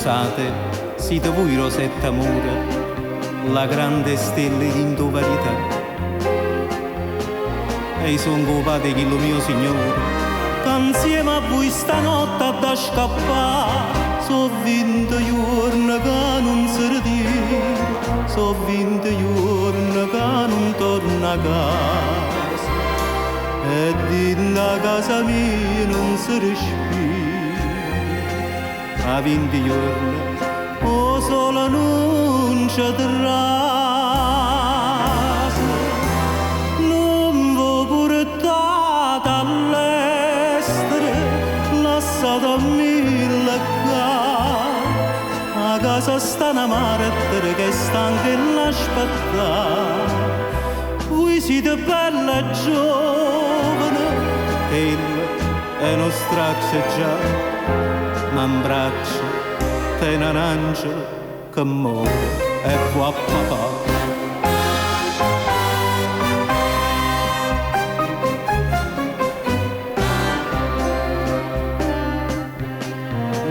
sposate, siete voi Rosetta Mura, la grande stella in tua varietà. E son copate che lo mio Signore, che insieme a voi stanotte ha da scappare. So 20 giorni che non si ritira, so 20 giorni che non torna a casa. E dentro casa mia non si respira. A 20 giorni, o solo non c'è trasa. Non vi portate all'estero, lasciate a me la casa. A casa sta una martira che sta anche l'aspettare. Voi siete bella e giovane, ella è uno straccio già. Ma in braccio tiene un angelo che muore e va a papà.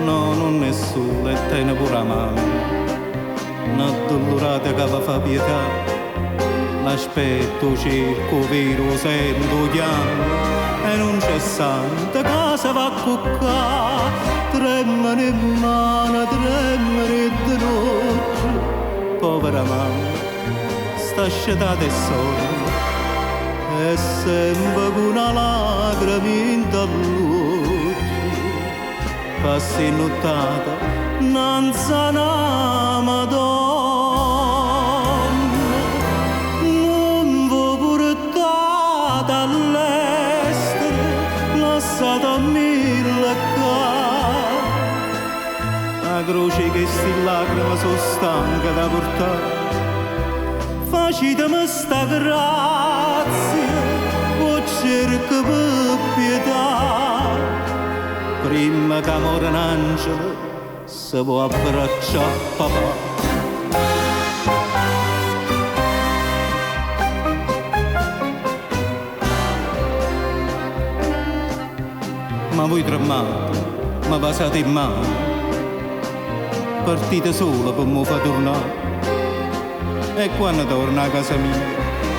No, non è solo e tiene pure la mano, una dolorata che vi fa pietà. L'aspetto, cerco, vero, sento, chiamo e non c'è santa casa va a cuccare. Tremano in mano, tremano di notte. Povera mamma, sta scetata e sola, e sempre con una lacrima in dall'occhio. Passi nottata, nanza una Madonna. Non vi portate all'estero, lasciate a me la casa. La croce che sti lacrime sono stanca da portare. Facitemi sta grazia, o cerco per pietà. Prima che muore un angelo, se può abbracciare papà. Ma voi tremate, ma passate in mano. Partite solo per mi far tornare. E quando torna a casa mia,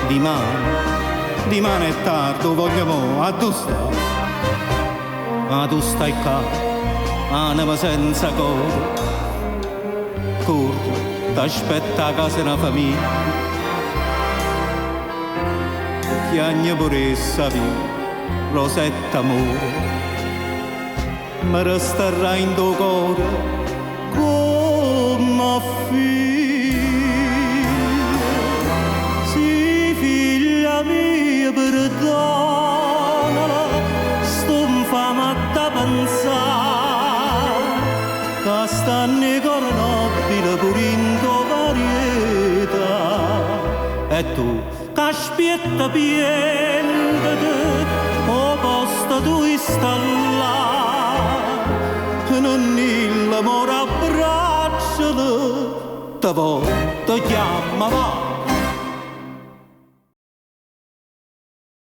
dimani è tardi, voglio mo, a tu stai? Ma tu stai qua, anima senza cuore. Corri, t'aspetta a casa una famiglia. Chiagna pure essa via, Rosetta amore. Ma resterà in tuo cuore come figlia. Sì, figlia mia, perdonala, sto infamata a pensare che stanno i cori nobili pure in tua varietà. E tu, che aspetta piangete, o posto tu installare. Non il l'amore abbraccialo, te volta chiama va.